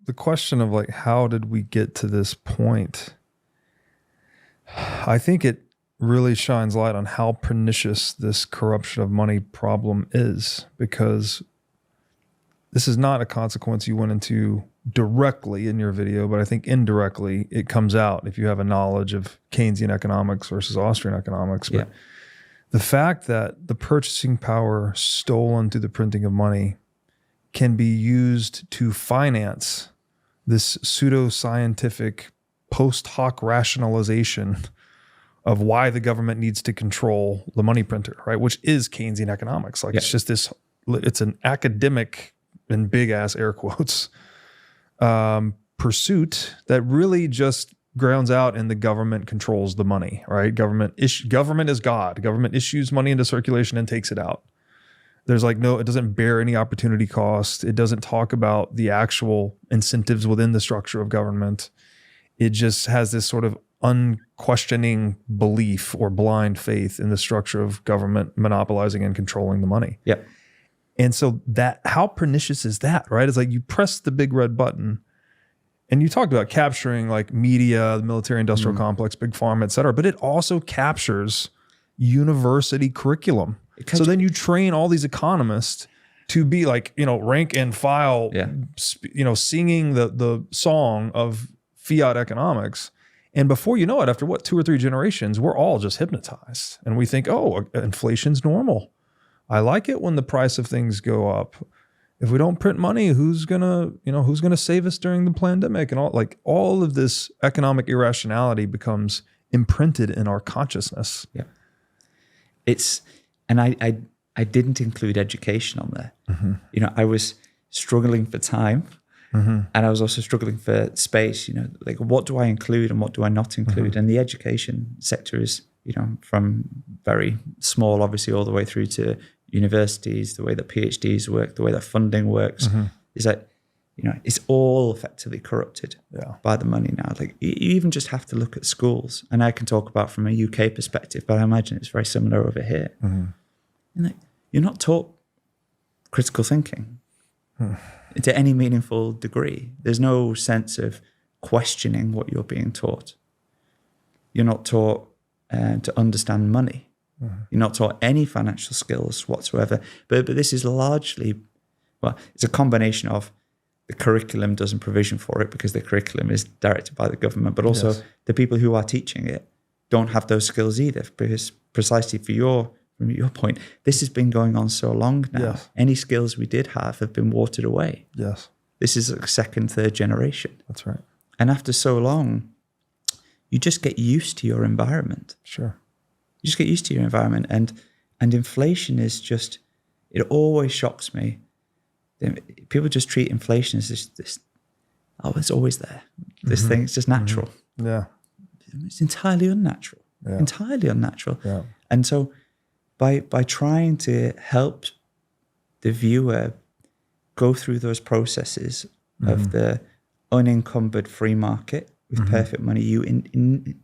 the question of like, how did we get to this point? I think it really shines light on how pernicious this corruption of money problem is, because this is not a consequence you went into directly in your video, but I think indirectly it comes out if you have a knowledge of Keynesian economics versus Austrian economics. But the fact that the purchasing power stolen through the printing of money can be used to finance this pseudoscientific post hoc rationalization of why the government needs to control the money printer, right? Which is Keynesian economics. Like it's just this, it's an academic, in big ass air quotes, pursuit that really just grounds out in the government controls the money, right? Government is God. Government issues money into circulation and takes it out. There's like it doesn't bear any opportunity cost. It doesn't talk about the actual incentives within the structure of government. It just has this sort of unquestioning belief or blind faith in the structure of government monopolizing and controlling the money. Yep. And so how pernicious is that, right? It's like you press the big red button and you talked about capturing like media, the military industrial complex, big pharma, et cetera, but it also captures university curriculum. So then you train all these economists to be like, rank and file, singing the song of fiat economics. And before you know it, after 2 or 3 generations, we're all just hypnotized. And we think, oh, inflation's normal. I like it when the price of things go up. If we don't print money, who's gonna save us during the pandemic? And all of this economic irrationality becomes imprinted in our consciousness. Yeah. And I didn't include education on there. Mm-hmm. I was struggling for time. Mm-hmm. And I was also struggling for space, like what do I include and what do I not include? Mm-hmm. And the education sector is, from very small, obviously, all the way through to universities, the way that PhDs work, the way that funding works, is that, it's all effectively corrupted by the money now. Like you even just have to look at schools. And I can talk about from a UK perspective, but I imagine it's very similar over here. Mm-hmm. And you're not taught critical thinking. To any meaningful degree. There's no sense of questioning what you're being taught. You're not taught to understand money. Mm-hmm. You're not taught any financial skills whatsoever. But this is largely, it's a combination of the curriculum doesn't provision for it because the curriculum is directed by the government, but also the people who are teaching it don't have those skills either, because precisely from your point, this has been going on so long now. Yes. Any skills we did have been watered away. Yes. This is like second, third generation. That's right. And after so long, you just get used to your environment. Sure. You just get used to your environment. And inflation is just, it always shocks me. People just treat inflation as this it's always there. This thing, it's just natural. Mm-hmm. Yeah. It's entirely unnatural. Yeah. Entirely unnatural. Yeah. And so by trying to help the viewer go through those processes of the unencumbered free market with perfect money, you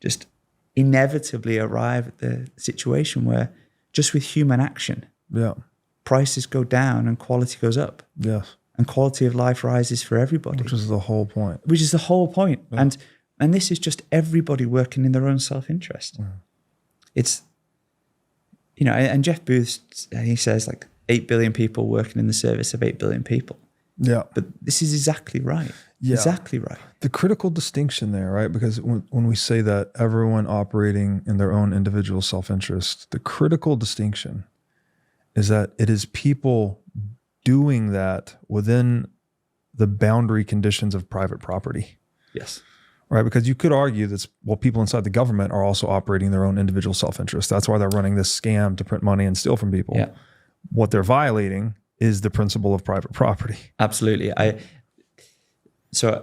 just inevitably arrive at the situation where just with human action, prices go down and quality goes up. Yes. And quality of life rises for everybody. Which is the whole point. Yeah. And this is just everybody working in their own self-interest. It's, and Jeff Booth, he says like 8 billion people working in the service of 8 billion people. Yeah. But this is exactly right. Yeah. Exactly right. The critical distinction there, right? Because when we say that everyone operating in their own individual self-interest, the critical distinction is that it is people doing that within the boundary conditions of private property. Yes. Right, because you could argue that people inside the government are also operating their own individual self-interest. That's why they're running this scam to print money and steal from people. Yeah. What they're violating is the principle of private property. Absolutely. So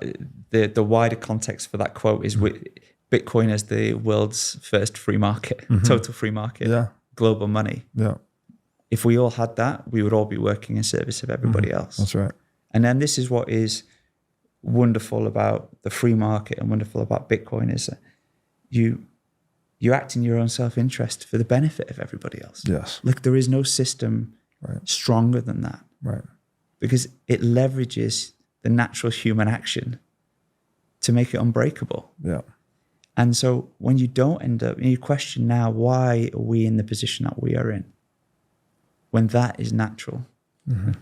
the wider context for that quote is Bitcoin as the world's first free market, total free market, global money. Yeah. If we all had that, we would all be working in service of everybody else. That's right. And then this is what is wonderful about the free market and wonderful about Bitcoin is that you act in your own self-interest for the benefit of everybody else. Yes. Like there is no system stronger than that. Right. Because it leverages the natural human action to make it unbreakable. Yeah. And so when you don't end up, you question now, why are we in the position that we are in? When that is natural,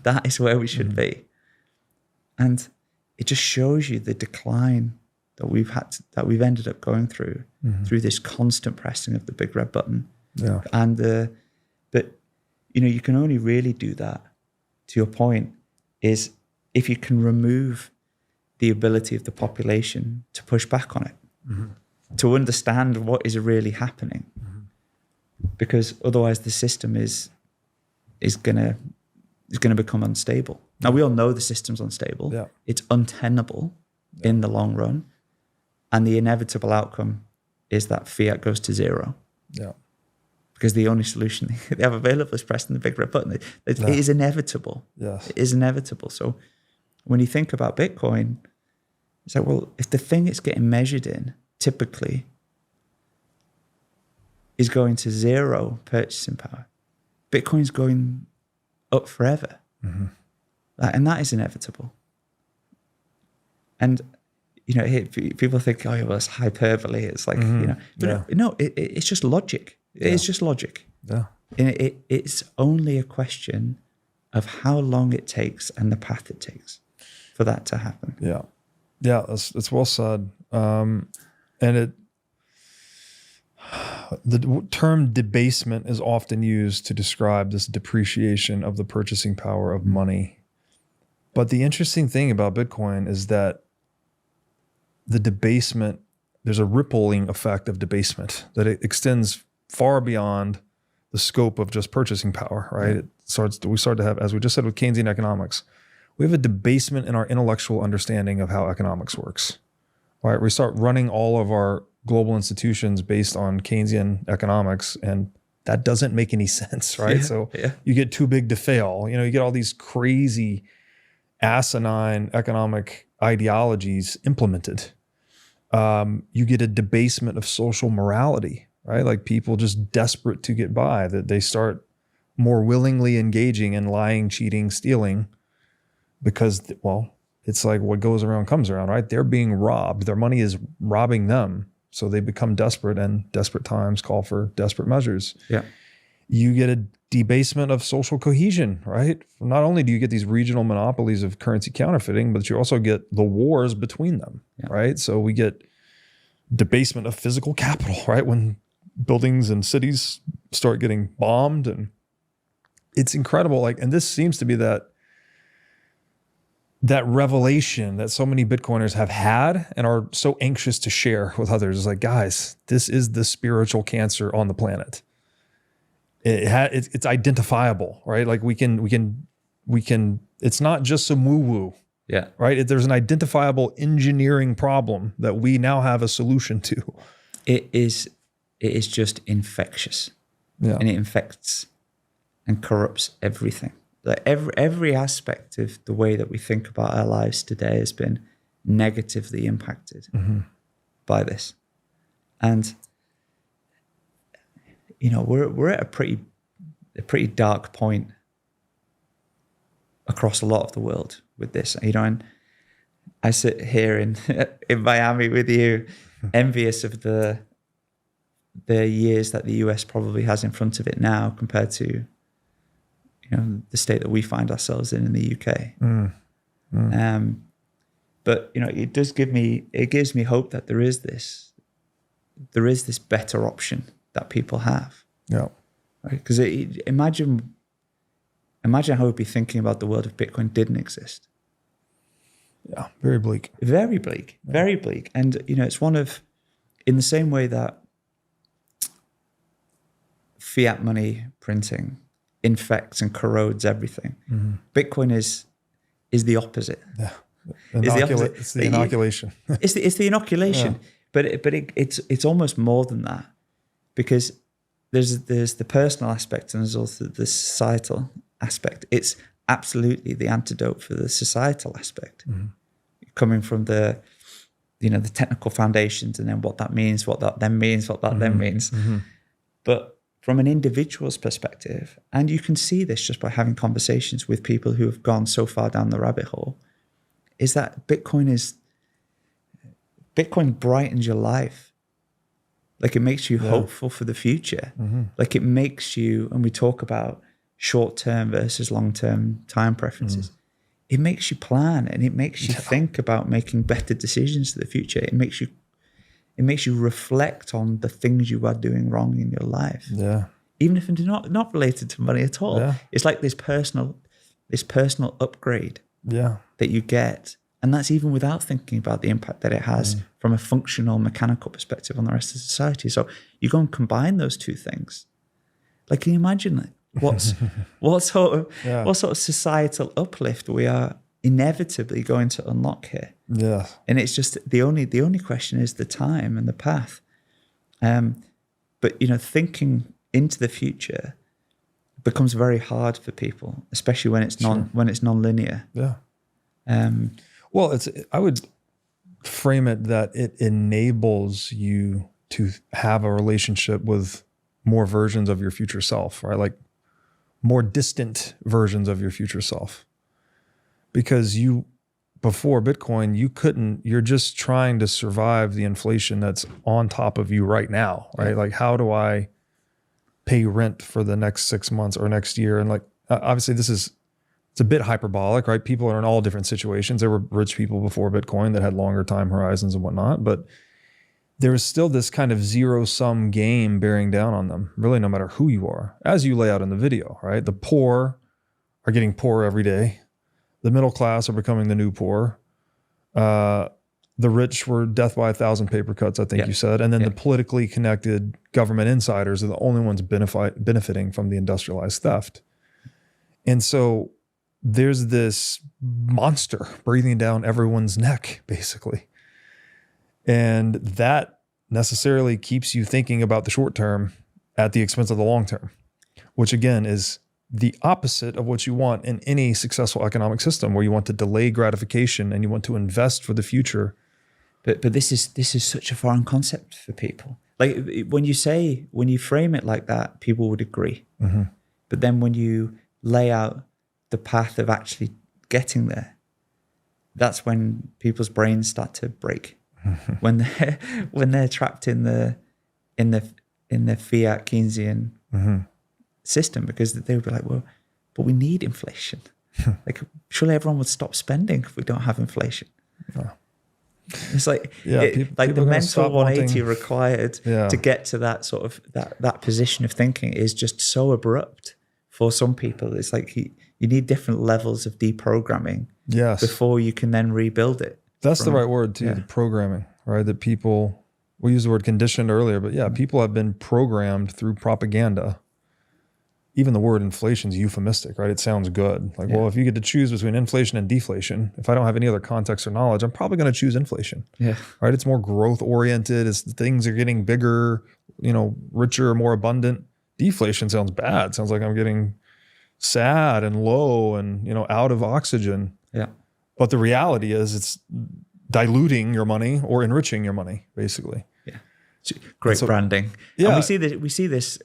that is where we should be. And it just shows you the decline that we've ended up going through this constant pressing of the big red button. Yeah. And but you can only really do that, to your point, is if you can remove the ability of the population to push back on it, to understand what is really happening, because otherwise the system is gonna become unstable. Now we all know the system's unstable. Yeah. It's untenable in the long run, and the inevitable outcome is that fiat goes to zero. Yeah. Because the only solution they have available is pressing the big red button. It is inevitable. Yes. It is inevitable. So when you think about Bitcoin, it's like, well, if the thing it's getting measured in typically is going to zero purchasing power, Bitcoin's going up forever. And that is inevitable. And, people think, oh, well, it's hyperbole. It's like, but no, it's just logic. It's just logic. Yeah. And it's only a question of how long it takes and the path it takes for that to happen. Yeah. Yeah. It's well said. And the term debasement is often used to describe this depreciation of the purchasing power of money. But the interesting thing about Bitcoin is that the debasement, there's a rippling effect of debasement, that it extends far beyond the scope of just purchasing power, right? We start to have, as we just said with Keynesian economics, we have a debasement in our intellectual understanding of how economics works, right? We start running all of our global institutions based on Keynesian economics, and that doesn't make any sense, right? You get too big to fail. You get all these crazy asinine economic ideologies implemented. You get a debasement of social morality, right? Like people just desperate to get by, that they start more willingly engaging in lying, cheating, stealing, because, well, it's like what goes around comes around, right? They're being robbed. Their money is robbing them. So they become desperate, and desperate times call for desperate measures. Yeah. You get a debasement of social cohesion, right? Not only do you get these regional monopolies of currency counterfeiting, but you also get the wars between them, right? So we get debasement of physical capital, right? When buildings and cities start getting bombed, and it's incredible. And this seems to be that revelation that so many Bitcoiners have had and are so anxious to share with others. It's like, guys, this is the spiritual cancer on the planet. It's identifiable, right? Like we can, it's not just some woo-woo. Yeah. Right? There's an identifiable engineering problem that we now have a solution to. It is just infectious. Yeah. And it infects and corrupts everything. Like every aspect of the way that we think about our lives today has been negatively impacted by this. And we're at a pretty dark point across a lot of the world with this. And I sit here in Miami with you, envious of the years that the US probably has in front of it now compared to the state that we find ourselves in the UK. But it gives me hope that there is this better option that people have. Yeah. Right? Because imagine how we'd be thinking about the world if Bitcoin didn't exist. Yeah. Very bleak. Very bleak. Very bleak. And it's in the same way that fiat money printing infects and corrodes everything. Bitcoin is the opposite. Yeah. It's the inoculation. It's the inoculation. Yeah. But it's almost more than that, because there's the personal aspect and there's also the societal aspect. It's absolutely the antidote for the societal aspect, coming from the technical foundations, and then what that means, what that then means, what that then means. But from an individual's perspective, and you can see this just by having conversations with people who have gone so far down the rabbit hole, is that Bitcoin brightens your life. Like it makes you hopeful for the future. Like it makes you, and we talk about short-term versus long-term time preferences. It makes you plan, and it makes you think about making better decisions for the future. It makes you reflect on the things you are doing wrong in your life. Yeah. Even if it's not related to money at all. Yeah. It's like this personal upgrade Yeah. that you get. And that's even without thinking about the impact that it has from a functional, mechanical perspective on the rest of society. So you go and combine those two things. Like, can you imagine what sort of societal uplift we are inevitably going to unlock here? Yeah. And it's just the only question is the time and the path. But thinking into the future becomes very hard for people, especially when it's non-linear. Yeah. Well, I would frame it that it enables you to have a relationship with more versions of your future self, right? Like more distant versions of your future self. Because before Bitcoin, you're just trying to survive the inflation that's on top of you right now, right? Yeah. Like, how do I pay rent for the next 6 months or next year? And like, obviously it's a bit hyperbolic, right? People are in all different situations. There were rich people before Bitcoin that had longer time horizons and whatnot, but there is still this kind of zero-sum game bearing down on them, really, no matter who you are, as you lay out in the video, right? The poor are getting poorer every day. The middle class are becoming the new poor. The rich were death by 1,000 paper cuts, I think you said. And then the politically connected government insiders are the only ones benefiting from the industrialized theft. And so there's this monster breathing down everyone's neck, basically. And that necessarily keeps you thinking about the short term at the expense of the long term, which again is the opposite of what you want in any successful economic system, where you want to delay gratification and you want to invest for the future. But this is such a foreign concept for people. Like when you frame it like that, people would agree. But then when you lay out the path of actually getting there, that's when people's brains start to break. when they're trapped in the fiat Keynesian system, because they would be like, well, but we need inflation. Like, surely everyone would stop spending if we don't have inflation. It's like the mental 180 required to get to that sort of that position of thinking is just so abrupt for some people. It's like you need different levels of deprogramming before you can then rebuild it. That's the right word too, the programming, right? That people, we used the word conditioned earlier, but people have been programmed through propaganda. Even the word inflation is euphemistic, right? It sounds good. Like, well, if you get to choose between inflation and deflation, if I don't have any other context or knowledge, I'm probably going to choose inflation. Yeah. Right? It's more growth oriented. It's things are getting bigger, richer, more abundant. Deflation sounds bad. Sounds like I'm getting sad and low and, out of oxygen. Yeah. But the reality is it's diluting your money or enriching your money, basically. Yeah. Great branding. Yeah. And we see this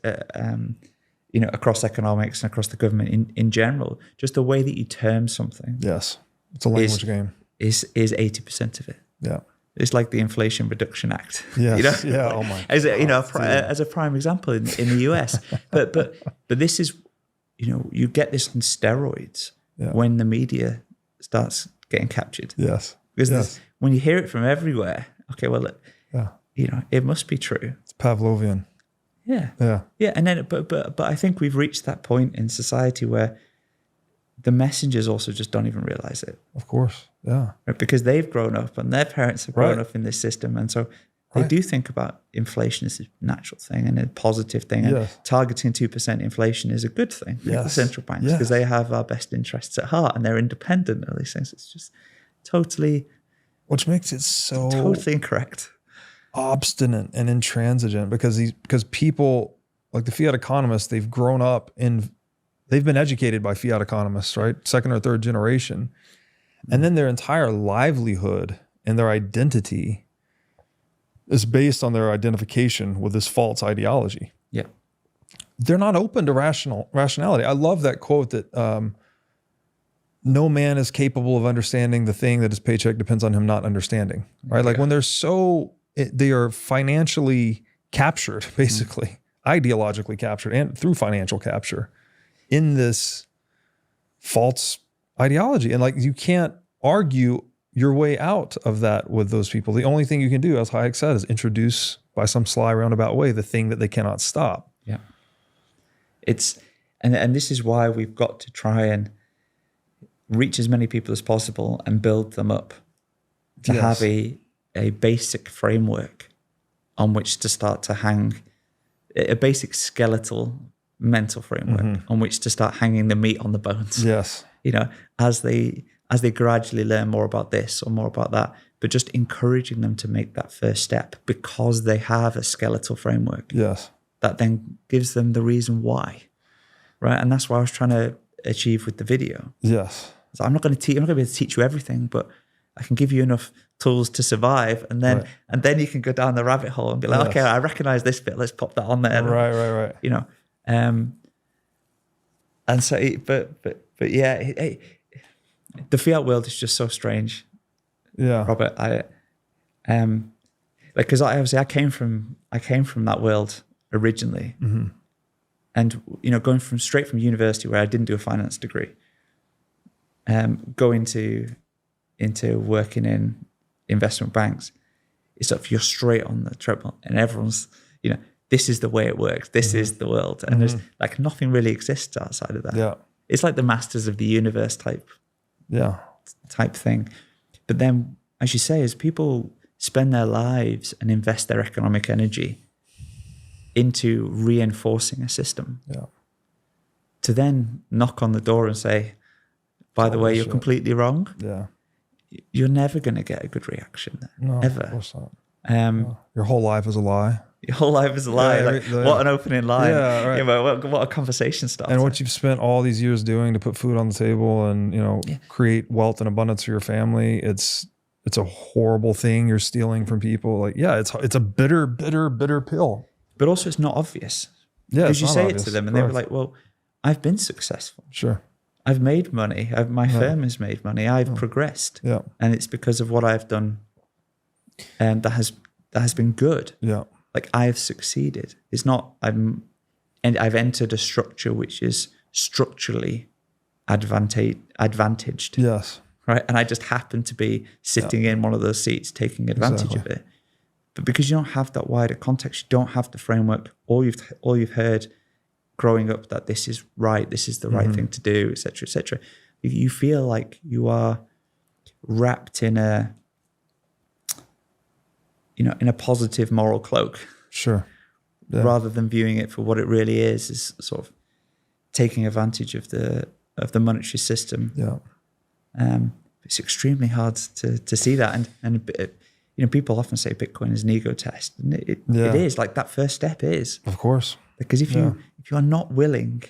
across economics and across the government in general. Just the way that you term something. Yes. It's a language game. Is 80% of it. Yeah. It's like the Inflation Reduction Act. Yes. Yeah. Oh my. As a prime example in the US. but this is, you get this on steroids when the media starts getting captured. Yes. Because when you hear it from everywhere, okay, well, it must be true. It's Pavlovian. Yeah. Yeah. Yeah. And then, but I think we've reached that point in society where the messengers also just don't even realize it. Of course. Yeah. Right? Because they've grown up and their parents have grown up in this system. And so they do think about inflation as a natural thing and a positive thing. And targeting 2% inflation is a good thing for the central banks because they have our best interests at heart and they're independent of these things. It's just totally... Which makes it so... Totally incorrect. Obstinate and intransigent because people, like the fiat economists, they've grown up they've been educated by fiat economists, right? Second or third generation. And then their entire livelihood and their identity is based on their identification with this false ideology. Yeah. They're not open to rationality. I love that quote that no man is capable of understanding the thing that his paycheck depends on him not understanding, right? Like when they are financially captured, basically, ideologically captured and through financial capture in this false ideology. And like, you can't argue your way out of that with those people. The only thing you can do, as Hayek said, is introduce by some sly roundabout way the thing that they cannot stop. Yeah. And this is why we've got to try and reach as many people as possible and build them up to have a basic framework on which to start to hang, a basic skeletal mental framework on which to start hanging the meat on the bones. Yes. You know, as they gradually learn more about this or more about that, but just encouraging them to make that first step because they have a skeletal framework. Yes. That then gives them the reason why, right? And that's what I was trying to achieve with the video. Yes. So I'm not going to be able to teach you everything, but I can give you enough tools to survive, and then you can go down the rabbit hole and be like, okay, I recognize this bit. Let's pop that on there. Right. You know, and so, but yeah, the fiat world is just so strange. Yeah, Robert. Because I came from that world originally, and you know, going straight from university where I didn't do a finance degree, go into working in investment banks, it's sort of you're straight on the treadmill, and everyone's, you know, this is the way it works. This is the world, and there's like nothing really exists outside of that. Yeah, it's like the masters of the universe type thing. But then, as you say, as people spend their lives and invest their economic energy into reinforcing a system, to then knock on the door and say, by the way, you're completely wrong. Yeah. You're never going to get a good reaction there. No, ever. Of course not. Your whole life is a lie. Your whole life is a lie. What an opening line. Yeah, right. Yeah, but what a conversation starter. And what you've spent all these years doing to put food on the table and, you know, create wealth and abundance for your family, it's a horrible thing you're stealing from people. Like, it's a bitter, bitter, bitter pill. But also it's not obvious. Yeah, because you say it to them and they'll be like, well, I've been successful. Sure. I've made money. My firm has made money. I've progressed. Yeah. And it's because of what I've done, and that has been good. Yeah. Like I have succeeded. It's not I've entered a structure which is structurally advantaged. Yes. Right. And I just happen to be sitting in one of those seats taking advantage of it. But because you don't have that wider context, you don't have the framework, all you've heard growing up that this is right, this is the right thing to do, etc., etc. You feel like you are wrapped in a positive moral cloak. Sure. Yeah. Rather than viewing it for what it really is sort of taking advantage of the monetary system. Yeah. It's extremely hard to see that, and you know, people often say Bitcoin is an ego test, and it is. Like that first step is, of course, because if you are not willing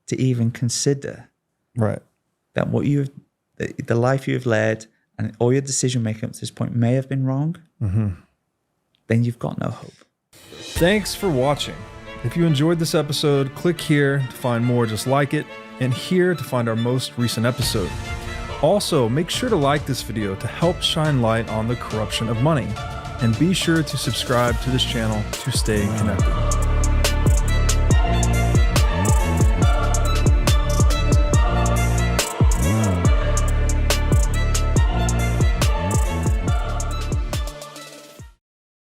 to even consider that what the life you have led and all your decision making up to this point may have been wrong, then you've got no hope. Thanks for watching. If you enjoyed this episode, click here to find more just like it, and here to find our most recent episode. Also, make sure to like this video to help shine light on the corruption of money, and be sure to subscribe to this channel to stay connected.